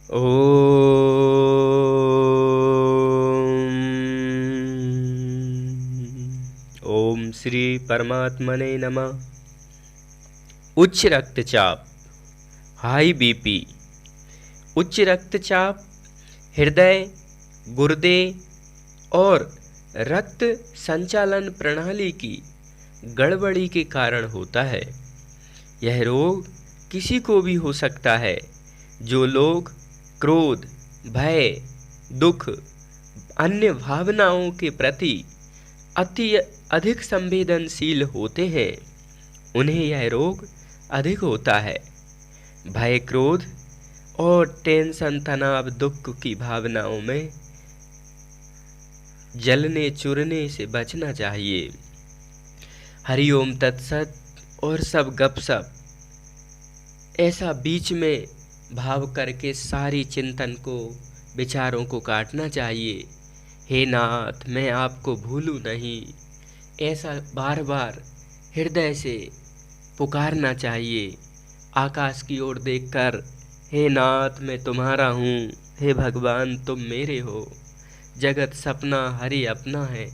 ओम श्री परमात्मने नमः। उच्च रक्तचाप, हाई बीपी। उच्च रक्तचाप हृदय, गुर्दे और रक्त संचालन प्रणाली की गड़बड़ी के कारण होता है। यह रोग किसी को भी हो सकता है। जो लोग क्रोध, भय, दुख, अन्य भावनाओं के प्रति अधिक संवेदनशील होते हैं, उन्हें यह रोग अधिक होता है। भय, क्रोध और टेंशन, तनाव, दुख की भावनाओं में जलने चुरने से बचना चाहिए। हरिओम तत्सत और सब गपशप ऐसा बीच में भाव करके सारी चिंतन को, विचारों को काटना चाहिए। हे नाथ, मैं आपको भूलूं नहीं, ऐसा बार बार हृदय से पुकारना चाहिए। आकाश की ओर देखकर, हे नाथ मैं तुम्हारा हूँ, हे भगवान तुम मेरे हो, जगत सपना हरि अपना है।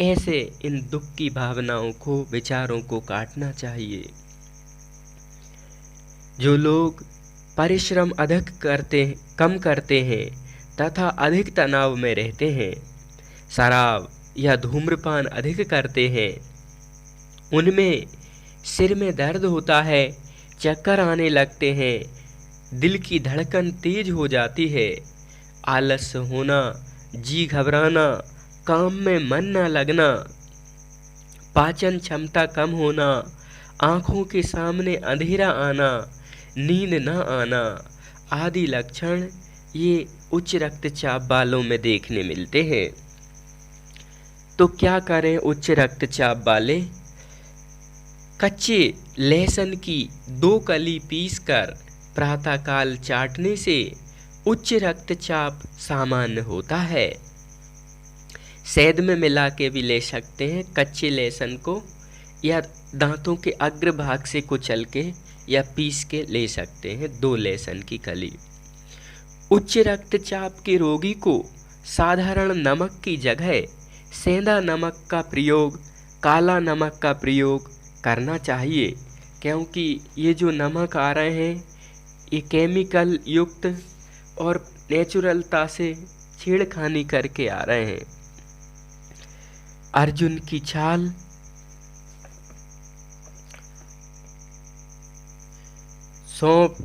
ऐसे इन दुख की भावनाओं को, विचारों को काटना चाहिए। जो लोग परिश्रम कम करते हैं तथा अधिक तनाव में रहते हैं, शराब या धूम्रपान अधिक करते हैं, उनमें सिर में दर्द होता है, चक्कर आने लगते हैं, दिल की धड़कन तेज हो जाती है, आलस्य होना, जी घबराना, काम में मन न लगना, पाचन क्षमता कम होना, आँखों के सामने अंधेरा आना, नींद न आना आदि लक्षण ये उच्च रक्तचाप वालों में देखने मिलते हैं। तो क्या करें उच्च रक्तचाप वाले? कच्चे लहसुन की 2 कली पीसकर प्रातःकाल चाटने से उच्च रक्तचाप सामान्य होता है। शहद में मिला के भी ले सकते हैं कच्चे लहसुन को, या दांतों के अग्रभाग से कुचल के या पीस के ले सकते हैं 2 लहसुन की कली। उच्च रक्तचाप के रोगी को साधारण नमक की जगह सेंधा नमक का प्रयोग, काला नमक का प्रयोग करना चाहिए, क्योंकि ये जो नमक आ रहे हैं ये केमिकल युक्त और नेचुरलता से छेड़खानी करके आ रहे हैं। अर्जुन की छाल, सौंफ,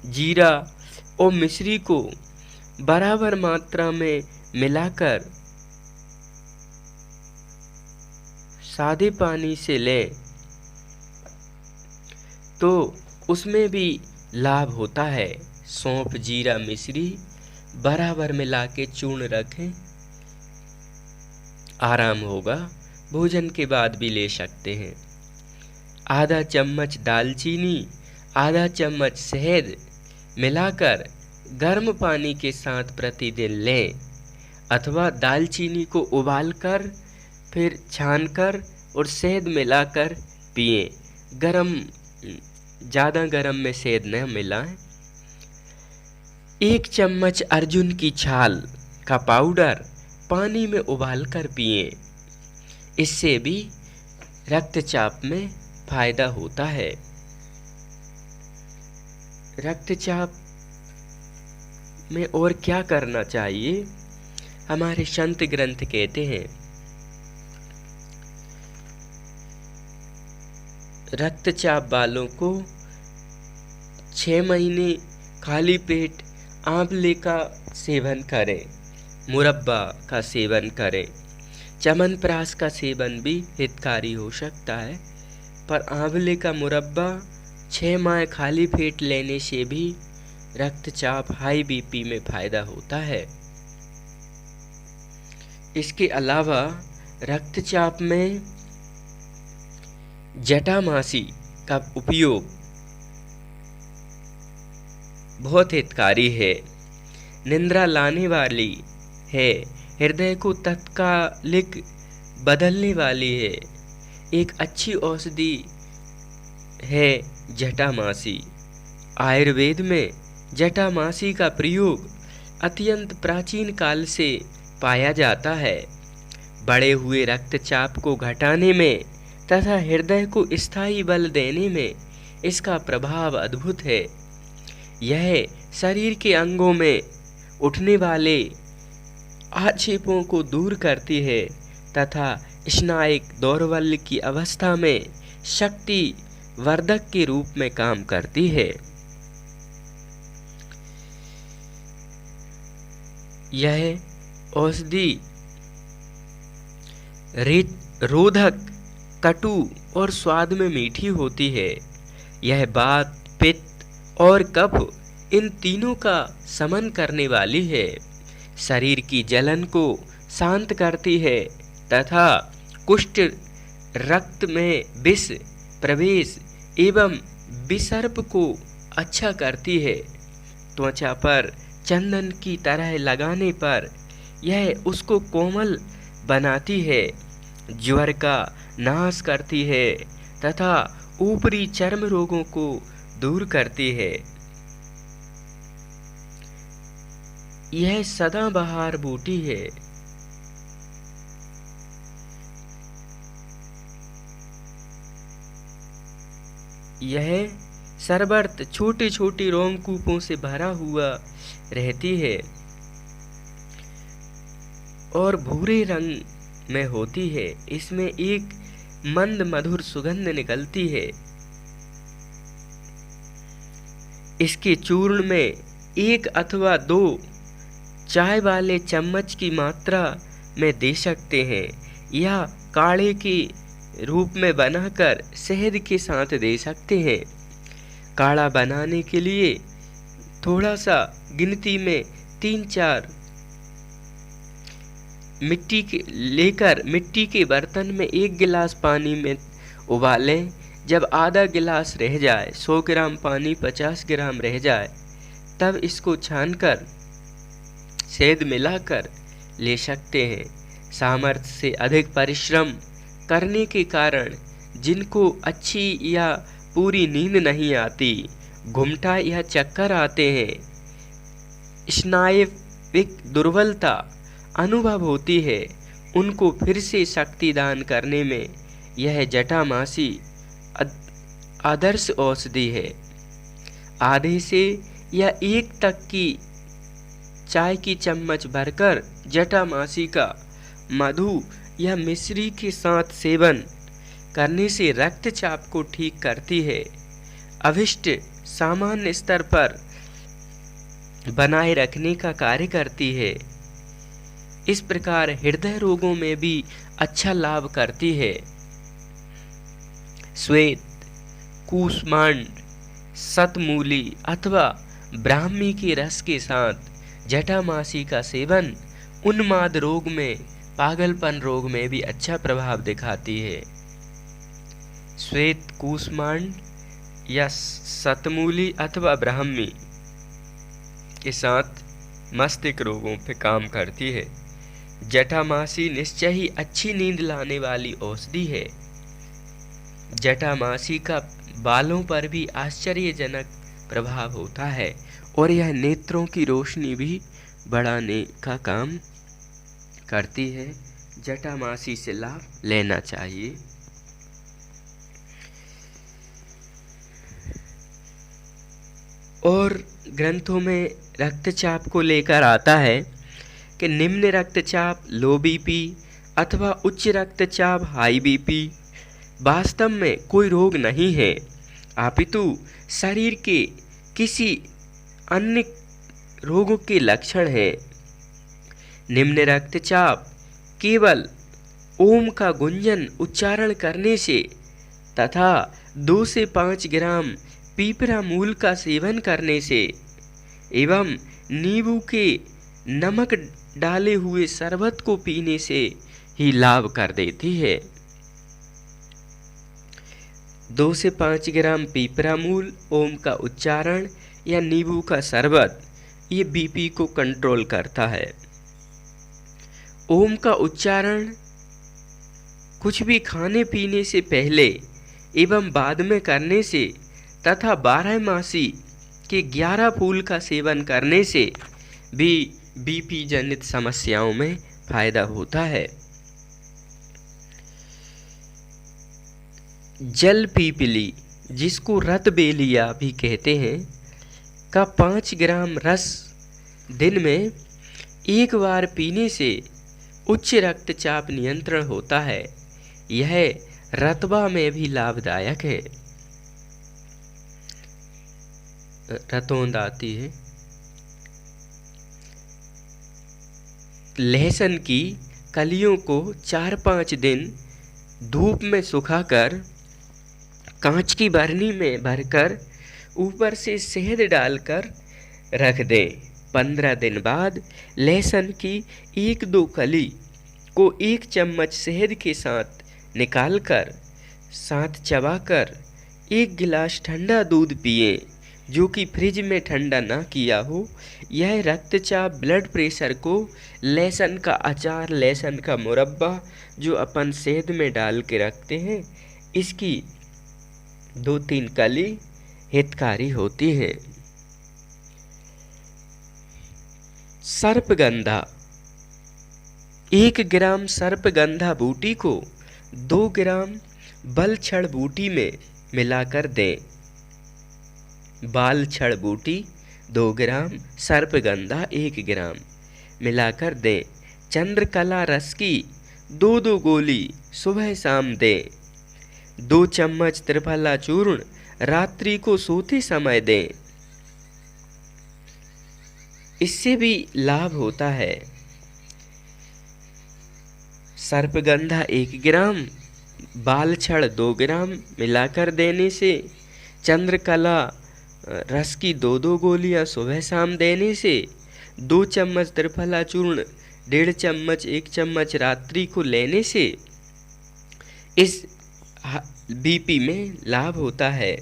जीरा और मिश्री को बराबर मात्रा में मिलाकर सादे पानी से लें तो उसमें भी लाभ होता है। सौंफ, जीरा, मिश्री बराबर मिला के चूर्ण रखें, आराम होगा। भोजन के बाद भी ले सकते हैं। आधा चम्मच दालचीनी, आधा चम्मच शहद मिलाकर गर्म पानी के साथ प्रतिदिन लें, अथवा दालचीनी को उबालकर फिर छानकर और शहद मिलाकर पिएं। ज़्यादा गरम में शहद न मिलाएं। 1 चम्मच अर्जुन की छाल का पाउडर पानी में उबालकर पिएं। इससे भी रक्तचाप में फायदा होता है। रक्तचाप में और क्या करना चाहिए? हमारे संत ग्रंथ कहते हैं, रक्तचाप वालों को 6 महीने खाली पेट आंवले का सेवन करें, मुरब्बा का सेवन करें। च्यवनप्राश का सेवन भी हितकारी हो सकता है, पर आंवले का मुरब्बा 6 माह खाली पेट लेने से भी रक्तचाप, हाई बीपी में फायदा होता है। इसके अलावा रक्तचाप में जटामासी का उपयोग बहुत हितकारी है, निद्रा लाने वाली है, हृदय को तत्कालिक बदलने वाली है। एक अच्छी औषधि है जटामासी। आयुर्वेद में जटामासी का प्रयोग अत्यंत प्राचीन काल से पाया जाता है। बढ़े हुए रक्तचाप को घटाने में तथा हृदय को स्थायी बल देने में इसका प्रभाव अद्भुत है। यह शरीर के अंगों में उठने वाले आक्षेपों को दूर करती है तथा स्नायिक दौर्बल्य की अवस्था में शक्ति वर्धक के रूप में काम करती है। यह औषधि रोधक, कटु और स्वाद में मीठी होती है। यह वात, पित्त और कफ इन तीनों का शमन करने वाली है। शरीर की जलन को शांत करती है तथा कुष्ठ, रक्त में विष प्रवेश एवं विसर्प को अच्छा करती है। त्वचा पर चंदन की तरह लगाने पर यह उसको कोमल बनाती है, ज्वर का नाश करती है तथा ऊपरी चर्म रोगों को दूर करती है। यह सदाबहार बूटी है। यह सरबर्त छोटे छोटे रोमकूपों से भरा हुआ रहती है और भूरे रंग में होती है। इसमें एक मंद मधुर सुगंध निकलती है। इसके चूर्ण में 1 अथवा 2 चाय वाले चम्मच की मात्रा में दे सकते हैं या काढ़े के रूप में बनाकर शहद के साथ दे सकते हैं। काढ़ा बनाने के लिए थोड़ा सा गिनती में 3-4 मिट्टी के बर्तन में 1 गिलास पानी में उबालें। जब आधा गिलास रह जाए, 100 ग्राम पानी 50 ग्राम रह जाए, तब इसको छानकर शहद मिलाकर ले सकते हैं। सामर्थ्य से अधिक परिश्रम करने के कारण जिनको अच्छी या पूरी नींद नहीं आती, घुमटा या चक्कर आते हैं, स्नायुविक दुर्बलता अनुभव होती है, उनको फिर से शक्ति दान करने में यह जटामासी आदर्श औषधि है। आधे से या 1 तक की चाय की चम्मच भरकर जटामासी का मधु या मिश्री के साथ सेवन करने से रक्तचाप को ठीक करती है, अभिष्ट सामान्य स्तर पर बनाए रखने का कार्य करती है। इस प्रकार हृदय रोगों में भी अच्छा लाभ करती है। श्वेत, कूष्मांड, शतमूली अथवा ब्राह्मी के रस के साथ जटामासी का सेवन उन्माद रोग में, पागलपन रोग में भी अच्छा प्रभाव दिखाती है। श्वेत, कूष्मांड या शतमूली अथवा ब्राह्मी के साथ मस्तिष्क रोगों पे काम करती है। जटामासी निश्चय ही अच्छी नींद लाने वाली औषधि है। जटामासी का बालों पर भी आश्चर्यजनक प्रभाव होता है और यह नेत्रों की रोशनी भी बढ़ाने का काम करती है। जटामासी से लाभ लेना चाहिए। और ग्रंथों में रक्तचाप को लेकर आता है कि निम्न रक्तचाप लो बीपी अथवा उच्च रक्तचाप हाई बीपी वास्तव में कोई रोग नहीं है, अपितु शरीर के किसी अन्य रोगों के लक्षण हैं। निम्न रक्तचाप केवल ओम का गुंजन उच्चारण करने से तथा 2 से 5 ग्राम पीपरा मूल का सेवन करने से एवं नींबू के नमक डाले हुए शरबत को पीने से ही लाभ कर देती है। 2 से 5 ग्राम पीपरा मूल, ओम का उच्चारण या नींबू का शरबत ये बीपी को कंट्रोल करता है। ओम का उच्चारण कुछ भी खाने पीने से पहले एवं बाद में करने से तथा 12 मासी कि 11 फूल का सेवन करने से भी बीपी जनित समस्याओं में फायदा होता है। जल पीपली, जिसको रतबेलिया भी कहते हैं, का 5 ग्राम रस दिन में एक बार पीने से उच्च रक्तचाप नियंत्रण होता है। यह रतबा में भी लाभदायक है। रतौंद आती है। लहसुन की कलियों को 4-5 दिन धूप में सुखाकर कांच की बरनी में भरकर ऊपर से शहद डालकर रख दें। 15 दिन बाद लहसुन की 1-2 कली को 1 चम्मच शहद के साथ निकालकर साथ चबाकर 1 गिलास ठंडा दूध पिए, जो कि फ्रिज में ठंडा ना किया हो। यह रक्तचाप, ब्लड प्रेशर को लहसुन का अचार, लहसुन का मुरब्बा जो अपन शहद में डाल के रखते हैं, इसकी 2-3 कली हितकारी होती है। सर्पगंधा, 1 ग्राम सर्पगंधा बूटी को 2 ग्राम बलछड़ बूटी में मिलाकर दें। बालछड़ बूटी 2 ग्राम, सर्पगंधा 1 ग्राम मिलाकर दें। चंद्रकला रस की 2-2 गोली सुबह शाम दें। 2 चम्मच त्रिफला चूर्ण रात्रि को सोते समय दें। इससे भी लाभ होता है। सर्पगंधा 1 ग्राम, बालछड़ 2 ग्राम मिलाकर देने से, चंद्रकला रस की 2-2 गोलियां सुबह शाम देने से, 2 चम्मच त्रिफला चूर्ण 1.5 चम्मच 1 चम्मच रात्रि को लेने से इस बीपी में लाभ होता है।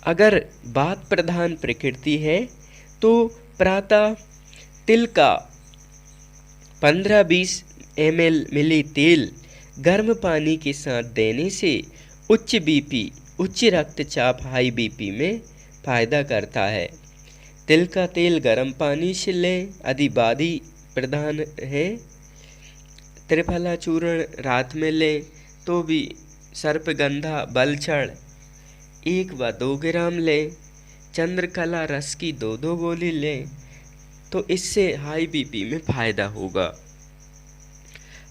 अगर वात प्रधान प्रकृति है तो प्रातः तिल का 15-20 ml मिली तेल गर्म पानी के साथ देने से उच्च बीपी, उच्च रक्तचाप, हाई बीपी में फायदा करता है। तिल का तेल गर्म पानी से लें, यदि वादी प्रधान है। त्रिफला चूर्ण रात में लें तो भी। सर्पगंधा, बलछड़ 1 व 2 ग्राम लें। चंद्रकला रस की 2-2 गोली लें तो इससे हाई बीपी में फायदा होगा।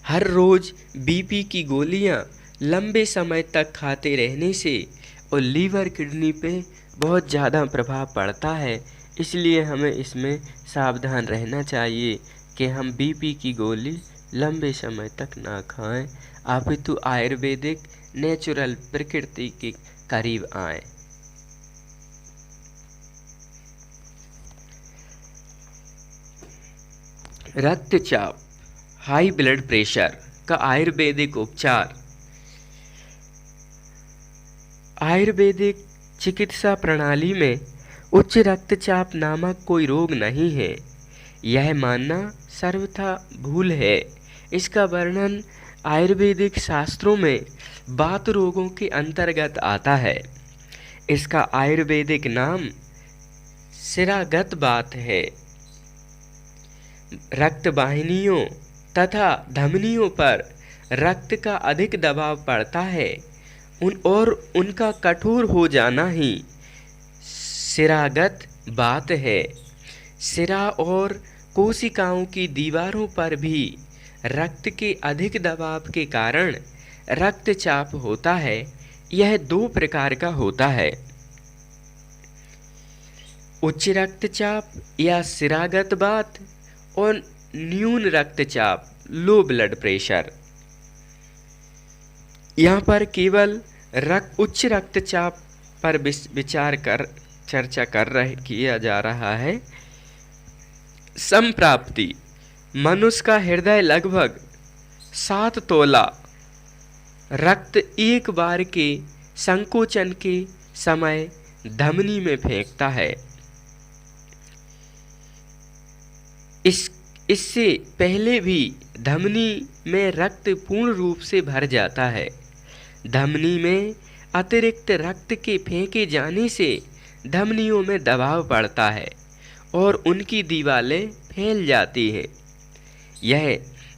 हर रोज बीपी की गोलियां लंबे समय तक खाते रहने से और लीवर, किडनी पे बहुत ज़्यादा प्रभाव पड़ता है। इसलिए हमें इसमें सावधान रहना चाहिए कि हम बीपी की गोली लंबे समय तक ना खाएं, अपितु आयुर्वेदिक नेचुरल प्रकृति के करीब आएं। रक्तचाप, हाई ब्लड प्रेशर का आयुर्वेदिक उपचार। आयुर्वेदिक चिकित्सा प्रणाली में उच्च रक्तचाप नामक कोई रोग नहीं है, यह मानना सर्वथा भूल है। इसका वर्णन आयुर्वेदिक शास्त्रों में वात रोगों के अंतर्गत आता है। इसका आयुर्वेदिक नाम शिरागत वात है। रक्त वाहिनियों तथा धमनियों पर रक्त का अधिक दबाव पड़ता है और उनका कठोर हो जाना ही शिरागत वात है। शिरा और कोशिकाओं की दीवारों पर भी रक्त के अधिक दबाव के कारण रक्तचाप होता है। यह 2 प्रकार का होता है, उच्च रक्तचाप या शिरागत वात और न्यून रक्तचाप, लो ब्लड प्रेशर। यहाँ पर केवल उच्च रक्तचाप पर चर्चा किया जा रहा है। संप्राप्ति, मनुष्य का हृदय लगभग 7 तोला रक्त एक बार के संकोचन के समय धमनी में फेंकता है। इससे पहले भी धमनी में रक्त पूर्ण रूप से भर जाता है। धमनी में अतिरिक्त रक्त के फेंके जाने से धमनियों में दबाव पड़ता है और उनकी दीवारें फैल जाती हैं। यह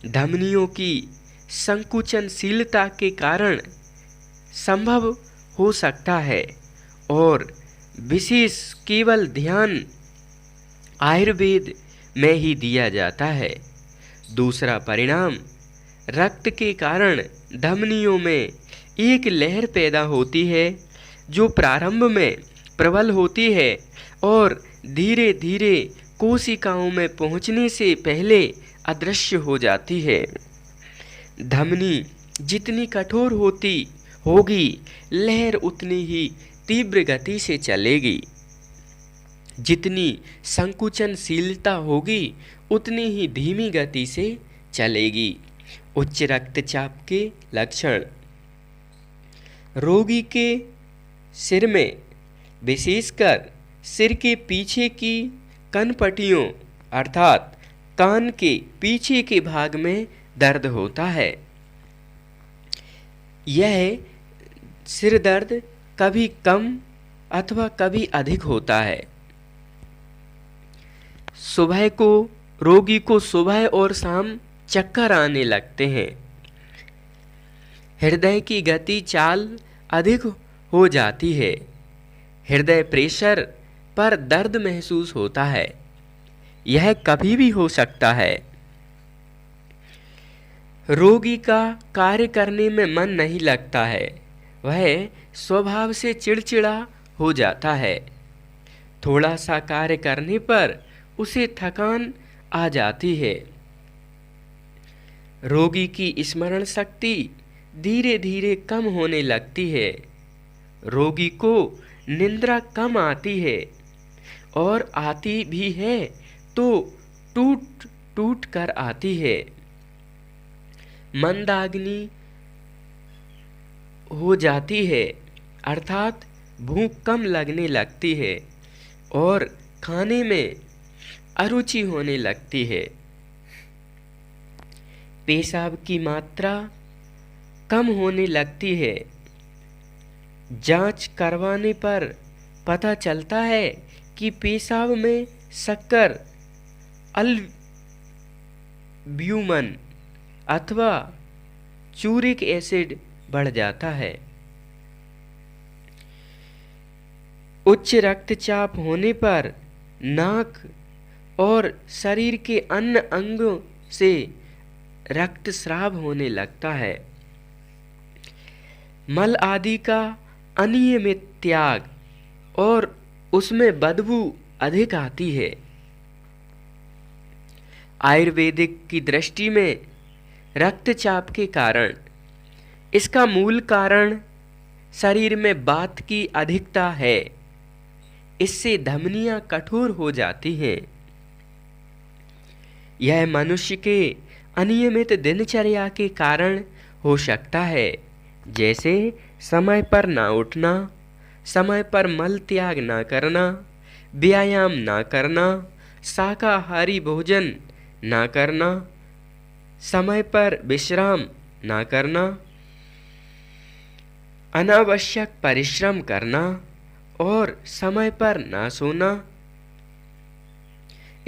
धमनियों की संकुचनशीलता के कारण संभव हो सकता है और विशेष केवल ध्यान आयुर्वेद में ही दिया जाता है। दूसरा परिणाम, रक्त के कारण धमनियों में एक लहर पैदा होती है जो प्रारंभ में प्रबल होती है और धीरे धीरे कोशिकाओं में पहुंचने से पहले अदृश्य हो जाती है। धमनी जितनी कठोर होगी, लहर उतनी ही तीव्र गति से चलेगी। जितनी संकुचनशीलता होगी, उतनी ही धीमी गति से चलेगी। उच्च रक्तचाप के लक्षण, रोगी के सिर में, विशेषकर सिर के पीछे की कनपटियों अर्थात कान के पीछे के भाग में दर्द होता है। यह सिर दर्द कभी कम अथवा कभी अधिक होता है। रोगी को सुबह और शाम चक्कर आने लगते हैं। हृदय की गति चाल अधिक हो जाती है। हृदय प्रेशर पर दर्द महसूस होता है। यह कभी भी हो सकता है। रोगी का कार्य करने में मन नहीं लगता है। वह स्वभाव से चिड़चिड़ा हो जाता है। थोड़ा सा कार्य करने पर उसे थकान आ जाती है। रोगी की स्मरण शक्ति धीरे धीरे कम होने लगती है। रोगी को निद्रा कम आती है और आती भी है तो टूट टूट कर आती है। मंदाग्नि हो जाती है अर्थात भूख कम लगने लगती है और खाने में अरुचि होने लगती है। पेशाब की मात्रा कम होने लगती है। जांच करवाने पर पता चलता है कि पेशाब में शक्कर, अल्ब्यूमन अथवा यूरिक एसिड बढ़ जाता है। उच्च रक्तचाप होने पर नाक और शरीर के अन्य अंगों से रक्तस्राव होने लगता है। मल आदि का अनियमित त्याग और उसमें बदबू अधिक आती है। आयुर्वेदिक की दृष्टि में रक्तचाप के कारण इसका मूल कारण शरीर में वात की अधिकता है। इससे धमनियां कठोर हो जाती हैं। यह मनुष्य के अनियमित दिनचर्या के कारण हो सकता है, जैसे समय पर ना उठना, समय पर मल त्याग ना करना, व्यायाम ना करना, शाकाहारी भोजन ना करना, समय पर विश्राम ना करना, अनावश्यक परिश्रम करना और समय पर ना सोना।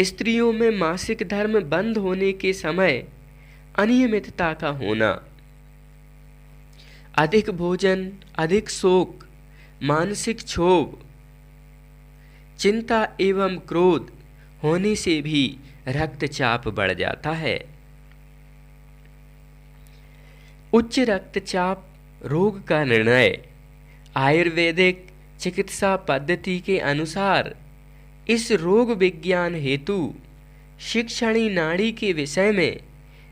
स्त्रियों में मासिक धर्म बंद होने के समय अनियमितता का होना, अधिक भोजन, अधिक शोक, मानसिक क्षोभ, चिंता एवं क्रोध होने से भी रक्तचाप बढ़ जाता है। उच्च रक्तचाप रोग का निर्णय आयुर्वेदिक चिकित्सा पद्धति के अनुसार इस रोग विज्ञान हेतु शिक्षणी नाड़ी के विषय में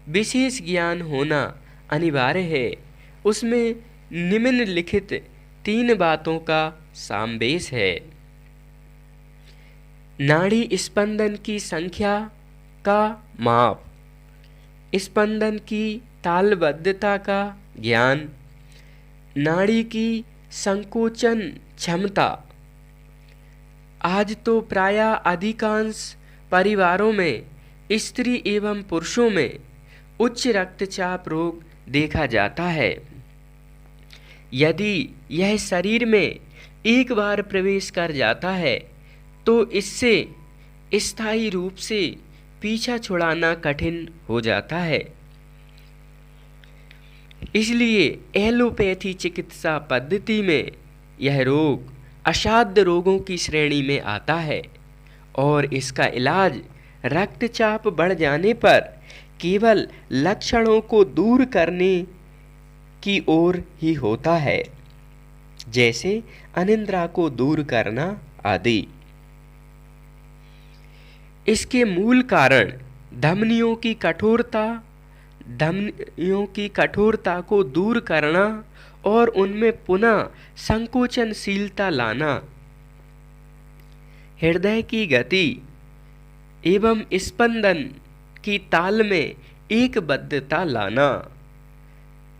विशेष ज्ञान होना अनिवार्य है। उसमें निम्नलिखित 3 बातों का समावेश है। नाड़ी स्पंदन की संख्या का माप, स्पंदन की तालबद्धता का ज्ञान, नाड़ी की संकोचन क्षमता। आज तो प्रायः अधिकांश परिवारों में स्त्री एवं पुरुषों में उच्च रक्तचाप रोग देखा जाता है। यदि यह शरीर में एक बार प्रवेश कर जाता है तो इससे स्थायी रूप से पीछा छुड़ाना कठिन हो जाता है। इसलिए एलोपैथी चिकित्सा पद्धति में यह रोग असाध्य रोगों की श्रेणी में आता है और इसका इलाज रक्तचाप बढ़ जाने पर केवल लक्षणों को दूर करने की ओर ही होता है, जैसे अनिद्रा को दूर करना आदि। इसके मूल कारण धमनियों की कठोरता को दूर करना और उनमें पुनः संकोचनशीलता लाना, हृदय की गति एवं स्पंदन की ताल में एकबद्धता लाना,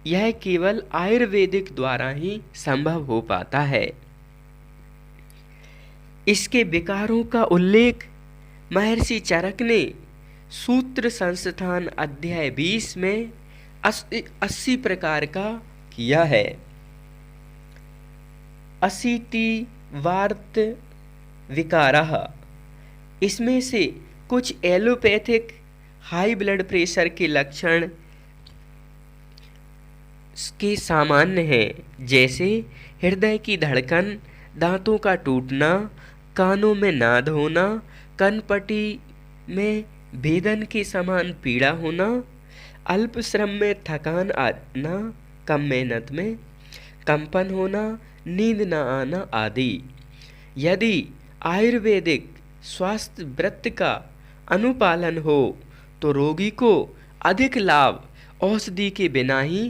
यह केवल आयुर्वेदिक द्वारा ही संभव हो पाता है। इसके विकारों का उल्लेख महर्षि चरक ने सूत्र संस्थान अध्याय 20 में 80 प्रकार का किया है। 80 वार्त विकाराः, इसमें से कुछ एलोपैथिक हाई ब्लड प्रेशर के लक्षण के सामान्य हैं, जैसे हृदय की धड़कन, दांतों का टूटना, कानों में नाद होना, कनपटी में भेदन के समान पीड़ा होना, अल्प श्रम में थकान आना, कम मेहनत में कंपन होना, नींद न आना आदि। यदि आयुर्वेदिक स्वास्थ्य व्रत का अनुपालन हो तो रोगी को अधिक लाभ औषधि के बिना ही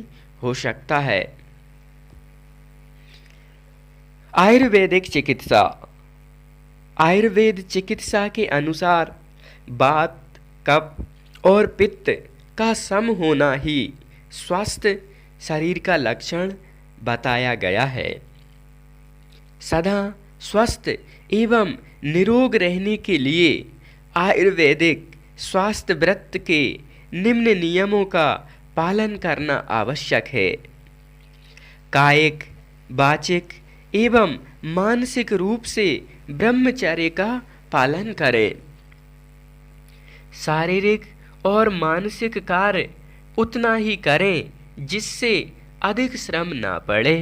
हो सकता है। आयुर्वेदिक चिकित्सा। आयुर्वेद चिकित्सा के अनुसार वात, कफ और पित्त का सम होना ही स्वस्थ शरीर का लक्षण बताया गया है। सदा स्वस्थ एवं निरोग रहने के लिए आयुर्वेदिक स्वास्थ्य व्रत के निम्न नियमों का पालन करना आवश्यक है। कायिक, वाचिक एवं मानसिक रूप से ब्रह्मचर्य का पालन करें। शारीरिक और मानसिक कार्य उतना ही करें जिससे अधिक श्रम ना पड़े।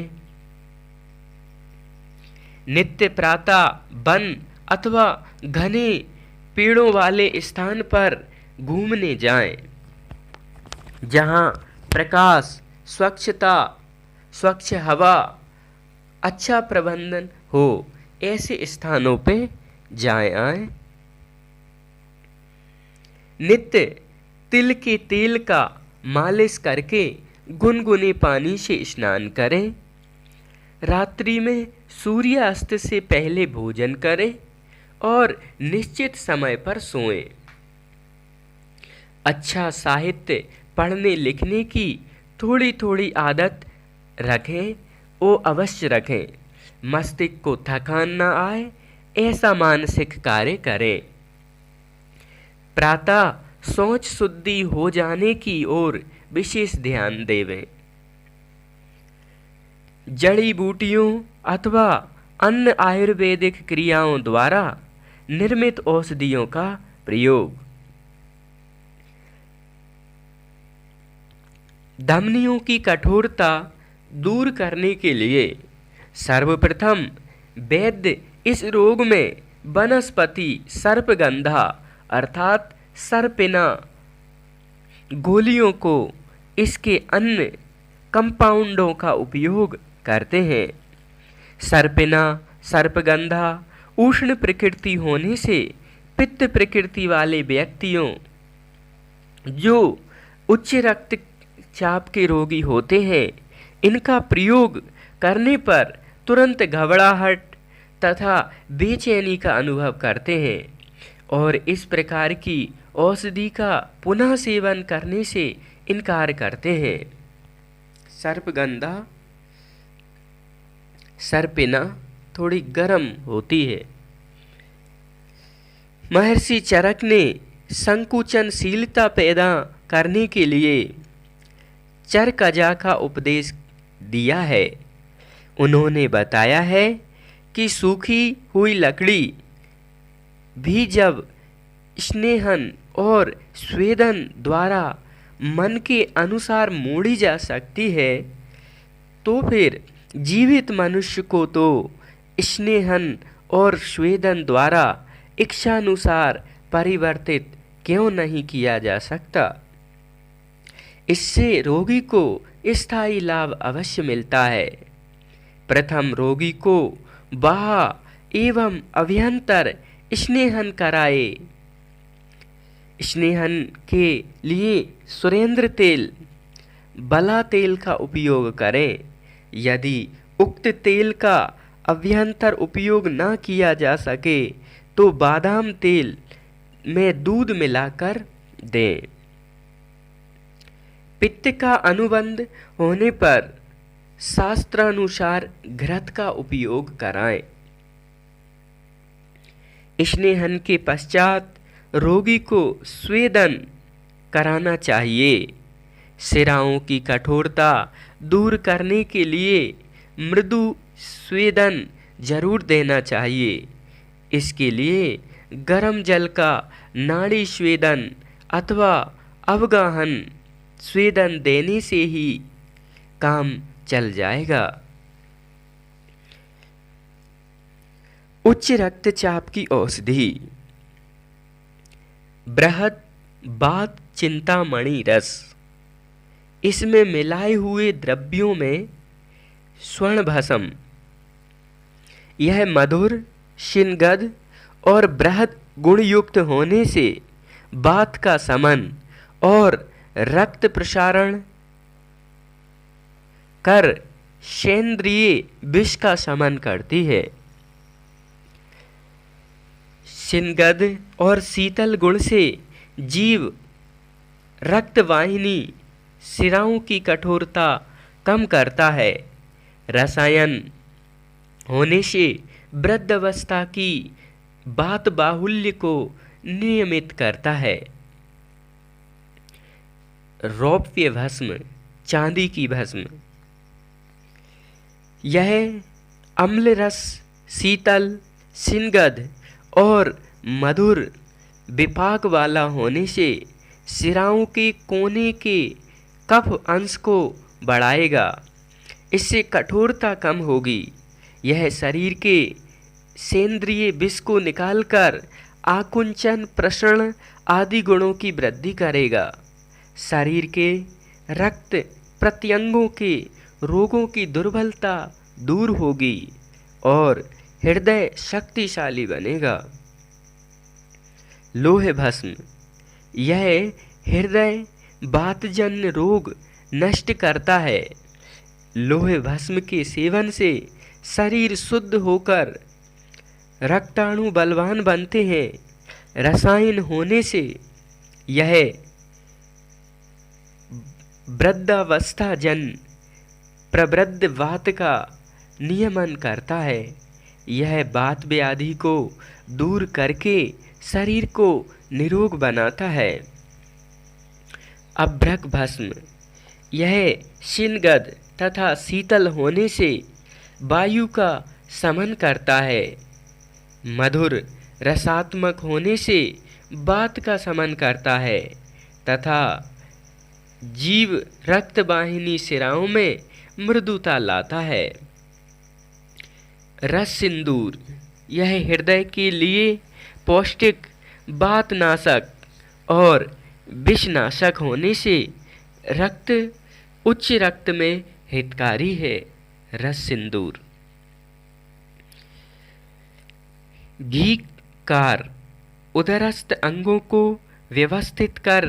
नित्य प्रातः वन अथवा घने पेड़ों वाले स्थान पर घूमने जाएं, जहां प्रकाश, स्वच्छता, स्वच्छ हवा, अच्छा प्रबंधन हो, ऐसे स्थानों पे आएं। नित्य तिल के तेल का मालिश करके गुनगुने पानी से स्नान करें। रात्रि में सूर्यास्त से पहले भोजन करें और निश्चित समय पर सोएं। अच्छा साहित्य पढ़ने लिखने की थोड़ी थोड़ी आदत रखें, वो अवश्य रखें। मस्तिष्क को थकान न आए ऐसा मानसिक कार्य करें। प्रातः शौच शुद्धि हो जाने की ओर विशेष ध्यान देवें। जड़ी बूटियों अथवा अन्य आयुर्वेदिक क्रियाओं द्वारा निर्मित औषधियों का प्रयोग। धमनियों की कठोरता दूर करने के लिए सर्वप्रथम वैद्य इस रोग में वनस्पति सर्पगंधा अर्थात सर्पिना गोलियों को इसके अन्य कंपाउंडों का उपयोग करते हैं। सर्पिना, सर्पगंधा उष्ण प्रकृति होने से पित्त प्रकृति वाले व्यक्तियों, जो उच्च रक्तचाप के रोगी होते हैं, इनका प्रयोग करने पर तुरंत घबराहट तथा बेचैनी का अनुभव करते हैं और इस प्रकार की औषधि का पुनः सेवन करने से इनकार करते हैं। सर्पगंधा, सर्पिना थोड़ी गर्म होती है। महर्षि चरक ने संकुचनशीलता पैदा करने के लिए चरकजा का उपदेश दिया है। उन्होंने बताया है कि सूखी हुई लकड़ी भी जब स्नेहन और स्वेदन द्वारा मन के अनुसार मोड़ी जा सकती है, तो फिर जीवित मनुष्य को तो स्नेहन और स्वेदन द्वारा इच्छानुसार परिवर्तित क्यों नहीं किया जा सकता। इससे रोगी को स्थायी लाभ अवश्य मिलता है। प्रथम रोगी को बाह्य एवं अभ्यंतर स्नेहन कराए। स्नेहन के लिए सुरेंद्र तेल, बला तेल का उपयोग करें। यदि उक्त तेल का अभ्यंतर उपयोग न किया जा सके तो बादाम तेल में दूध मिलाकर दें। पित्त का अनुबंध होने पर शास्त्रानुसार घृत का उपयोग कराएं। स्नेहन के पश्चात रोगी को स्वेदन कराना चाहिए। सिराओं की कठोरता दूर करने के लिए मृदु स्वेदन जरूर देना चाहिए। इसके लिए गर्म जल का नाड़ी स्वेदन अथवा अवगाहन स्वेदन देने से ही काम चल जाएगा। उच्च रक्तचाप की औषधि। बृहद बात चिंतामणि रस। इसमें मिलाए हुए द्रव्यों में स्वर्ण भस्म, यह मधुर, शिनगद और बृहद गुणयुक्त होने से बात का शमन और रक्त प्रसारण कर सेंद्रिय विष का शमन करती है। शिनगद और शीतल गुण से जीव रक्तवाहिनी सिराओं की कठोरता कम करता है। रसायन होने से वृद्धावस्था की बात बाहुल्य को नियमित करता है। रौप्य भस्म, चांदी की भस्म, यह अम्ल रस, शीतल, शिनगद और मधुर विपाक वाला होने से सिराओं के कोने के कफ अंश को बढ़ाएगा। इससे कठोरता कम होगी। यह शरीर के सेंद्रिय विष को निकालकर आकुंचन, प्रसरण आदि गुणों की वृद्धि करेगा। शरीर के रक्त प्रत्यंगों के रोगों की दुर्बलता दूर होगी और हृदय शक्तिशाली बनेगा। लोह भस्म, यह हृदय वातजन्य रोग नष्ट करता है। लोह भस्म के सेवन से शरीर शुद्ध होकर रक्ताणु बलवान बनते हैं। रसायन होने से यह वृद्धावस्था जन प्रवृद्ध वात का नियमन करता है। यह वात व्याधि को दूर करके शरीर को निरोग बनाता है। अभ्रक भस्म, यह शिनगद तथा शीतल होने से वायु का शमन करता है। मधुर रसात्मक होने से वात का शमन करता है तथा जीव रक्तवाहिनी सिराओं में मृदुता लाता है। रस सिंदूर, यह हृदय के लिए पौष्टिक, वातनाशक और विषनाशक होने से उच्च रक्त में हितकारी है। रस सिंदूर। घी कार, उदरस्थ अंगों को व्यवस्थित कर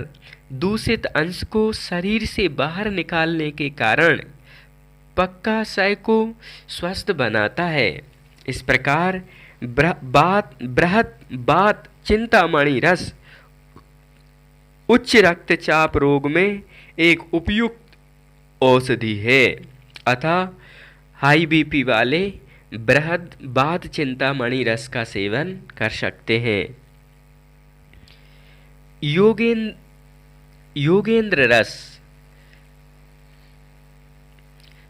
दूषित अंश को शरीर से बाहर निकालने के कारण पक्काशय को स्वस्थ बनाता है। इस प्रकार बृहद बात चिंतामणि रस उच्च रक्तचाप रोग में एक उपयुक्त औषधि है। अतः हाई बीपी वाले बृहद बात चिंतामणि रस का सेवन कर सकते हैं। योगेंद्र रस,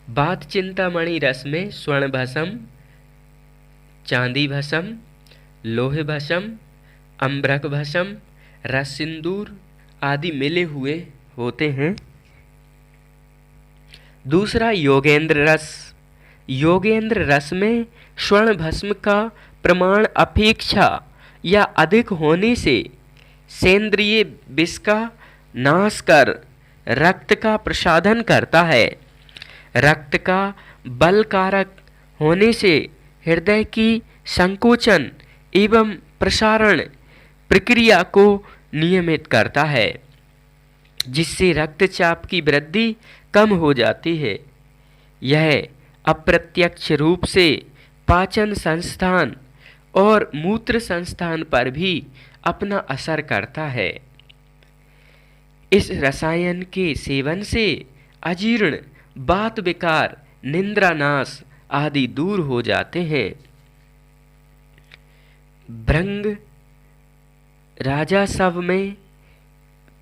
बात चिंतामणि रस में स्वर्ण भस्म, चांदी भस्म, लोह भस्म, अम्बरक भस्म, रस सिंदूर आदि मिले हुए होते हैं। दूसरा योगेंद्र रस। योगेंद्र रस में स्वर्ण भस्म का प्रमाण अपेक्षा या अधिक होने से सेंद्रिय विष का नाश कर रक्त का प्रसाधन करता है। रक्त का बलकारक होने से हृदय की संकोचन एवं प्रसारण प्रक्रिया को नियमित करता है, जिससे रक्तचाप की वृद्धि कम हो जाती है। यह अप्रत्यक्ष रूप से पाचन संस्थान और मूत्र संस्थान पर भी अपना असर करता है। इस रसायन के सेवन से अजीर्ण, वात विकार, निद्रानाश आदि दूर हो जाते हैं। भृंग राजस्व में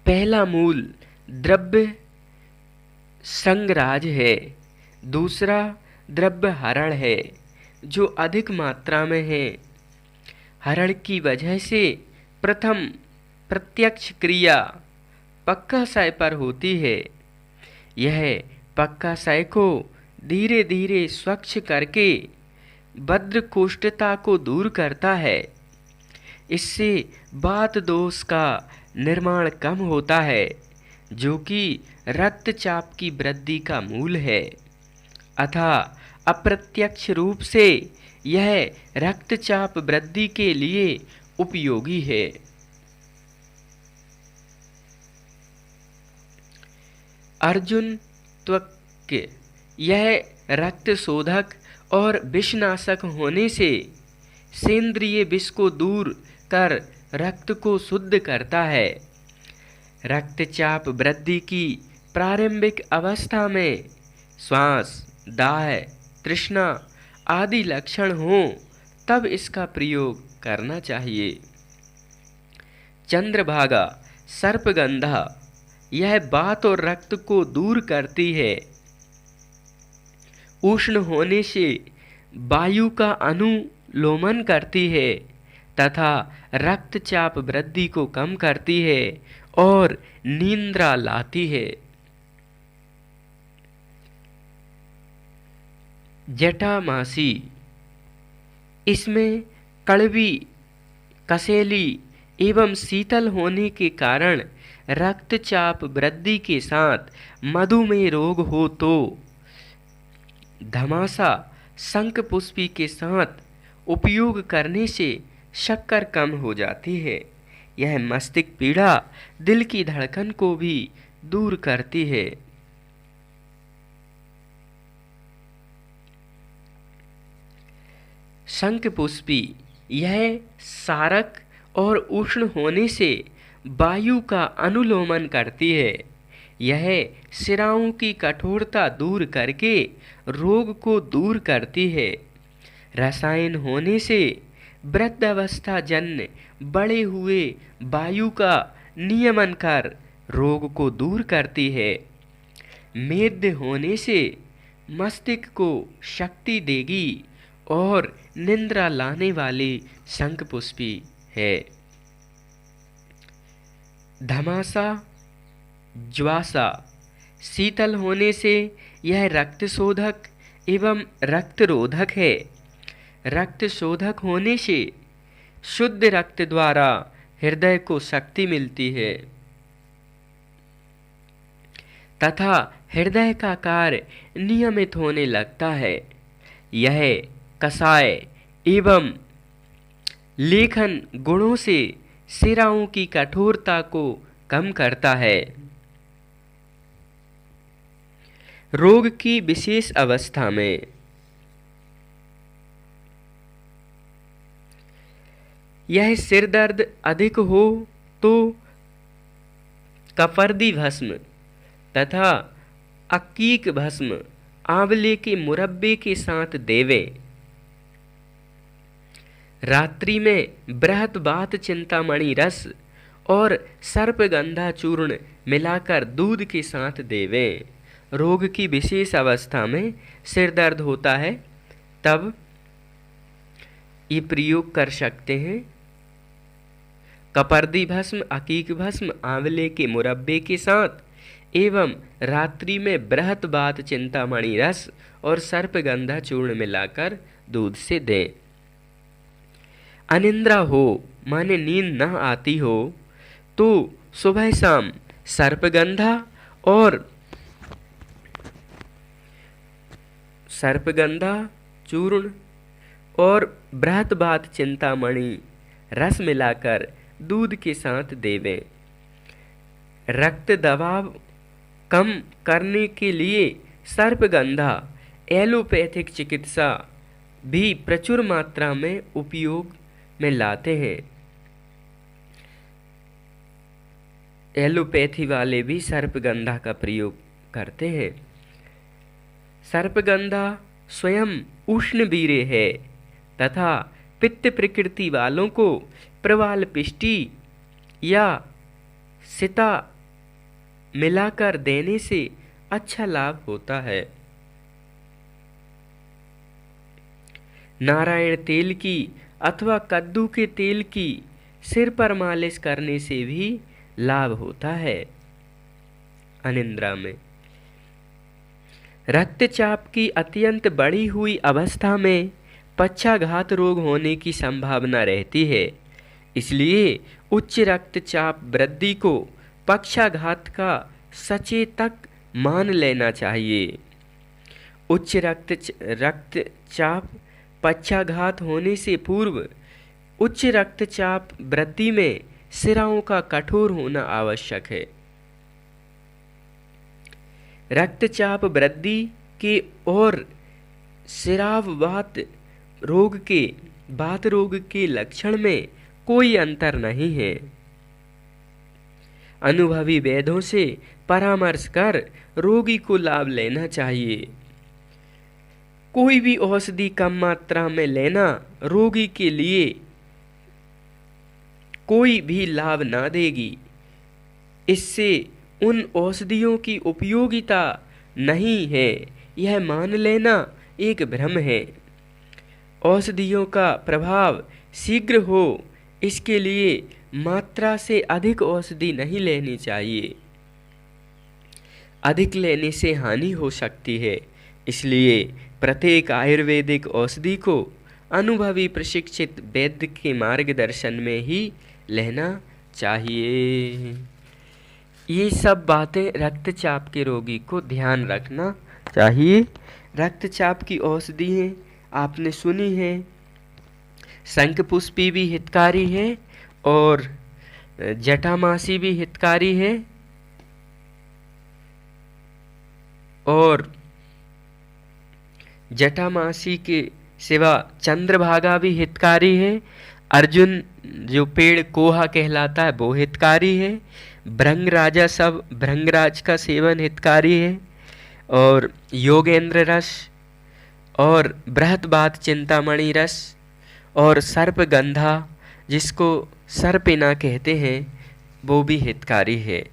पहला मूल द्रव्य श्रृंगराज है, दूसरा द्रव्य हरण है जो अधिक मात्रा में है। हरण की वजह से प्रथम प्रत्यक्ष क्रिया पक्काशय पर होती है। यह पक्काशय को धीरे धीरे स्वच्छ करके बद्धकोष्ठता को दूर करता है। इससे वात दोष का निर्माण कम होता है, जो कि रक्तचाप की वृद्धि का मूल है। अतः अप्रत्यक्ष रूप से यह रक्तचाप वृद्धि के लिए उपयोगी है। अर्जुन त्वक। यह रक्त शोधक और विषनाशक होने से सेंद्रिय विष को दूर कर रक्त को शुद्ध करता है। रक्तचाप वृद्धि की प्रारंभिक अवस्था में श्वास, दाह, तृष्णा आदि लक्षण हों तब इसका प्रयोग करना चाहिए। चंद्रभागा सर्पगंधा। यह वात और रक्त को दूर करती है। उष्ण होने से वायु का अनुलोमन करती है तथा रक्तचाप वृद्धि को कम करती है और निद्रा लाती है। जटामासी। इसमें कड़वी, कसेली एवं शीतल होने के कारण रक्तचाप वृद्धि के साथ मधुमेह रोग हो तो धमासा शंखपुष्पी के साथ उपयोग करने से शक्कर कम हो जाती है। यह मस्तिष्क पीड़ा, दिल की धड़कन को भी दूर करती है। शंखपुष्पी। यह सारक और उष्ण होने से वायु का अनुलोमन करती है। यह शिराओं की कठोरता दूर करके रोग को दूर करती है। रसायन होने से वृद्धावस्था जन्य बढ़े हुए वायु का नियमन कर रोग को दूर करती है। मेद होने से मस्तिष्क को शक्ति देगी और निद्रा लाने वाली शंखपुष्पी है। धमासा ज्वासा। शीतल होने से यह रक्त शोधक एवं रक्त रोधक है। रक्त शोधक होने से शुद्ध रक्त द्वारा हृदय को शक्ति मिलती है तथा हृदय का कार्य नियमित होने लगता है। यह कषाय एवं लेखन गुणों से शिराओं की कठोरता को कम करता है। रोग की विशेष अवस्था में यह सिर दर्द अधिक हो तो कफर्दी भस्म तथा अक्कीक भस्म आंवले के मुरब्बे के साथ देवें। रात्रि में बृहत बात चिंतामणि रस और सर्पगंधा चूर्ण मिलाकर दूध के साथ देवें। रोग की विशेष अवस्था में सिर दर्द होता है तब ये प्रयोग कर सकते हैं। कपर्दी भस्म, अकीक भस्म आंवले के मुरब्बे के साथ एवं रात्रि में बृहत बात चिंतामणि रस और सर्पगंधा चूर्ण मिलाकर दूध से दें। अनिद्रा हो माने नींद न आती हो तो सुबह शाम सर्पगंधा चूर्ण और बृहत बात चिंतामणि रस मिलाकर दूध के साथ देवें। रक्त दबाव कम करने के लिए सर्पगंधा एलोपैथिक चिकित्सा भी प्रचुर मात्रा में उपयोग में लाते हैं। एलोपैथी वाले भी सर्पगंधा का प्रयोग करते हैं। सर्पगंधा स्वयं उष्ण वीर्य है तथा पित्त प्रकृति वालों को प्रवाल पिष्टी या सिता मिलाकर देने से अच्छा लाभ होता है। नारायण तेल की अथवा कद्दू के तेल की सिर पर मालिश करने से भी लाभ होता है। अनिद्रा में रक्तचाप की अत्यंत बढ़ी हुई अवस्था में पक्षाघात रोग होने की संभावना रहती है, इसलिए उच्च रक्तचाप वृद्धि को पक्षाघात का सचेतक मान लेना चाहिए। उच्च रक्तचाप पक्षाघात होने से पूर्व उच्च रक्तचाप वृद्धि में सिराओं का कठोर होना आवश्यक है। रक्तचाप वृद्धि के और सिराववात रोग के लक्षण में कोई अंतर नहीं है। अनुभवी वैद्यों से परामर्श कर रोगी को लाभ लेना चाहिए। कोई भी औषधि कम मात्रा में लेना रोगी के लिए कोई भी लाभ ना देगी। इससे उन औषधियों की उपयोगिता नहीं है, यह मान लेना एक भ्रम है। औषधियों का प्रभाव शीघ्र हो, इसके लिए मात्रा से अधिक औषधि नहीं लेनी चाहिए। अधिक लेने से हानि हो सकती है, इसलिए प्रत्येक आयुर्वेदिक औषधि को अनुभवी प्रशिक्षित वैद्य के मार्गदर्शन में ही लेना चाहिए। ये सब बातें रक्तचाप के रोगी को ध्यान रखना चाहिए। रक्तचाप की औषधियाँ आपने सुनी है। शंखपुष्पी भी हितकारी है और जटामासी भी हितकारी है और जटामासी के सिवा चंद्रभागा भी हितकारी है। अर्जुन जो पेड़ कोहा कहलाता है वो हितकारी है। भृंगराजा सब भृंगराज का सेवन हितकारी है और योगेंद्र रस और बृहत बात चिंतामणि रस और सर्पगंधा जिसको सर्पिना कहते हैं वो भी हितकारी है।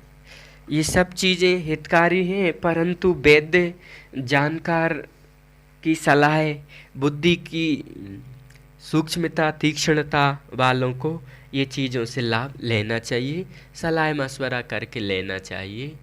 ये सब चीज़ें हितकारी हैं, परंतु वैद्य जानकार की सलाह, बुद्धि की सूक्ष्मता तीक्ष्णता वालों को ये चीज़ों से लाभ लेना चाहिए, सलाह मशवरा करके लेना चाहिए।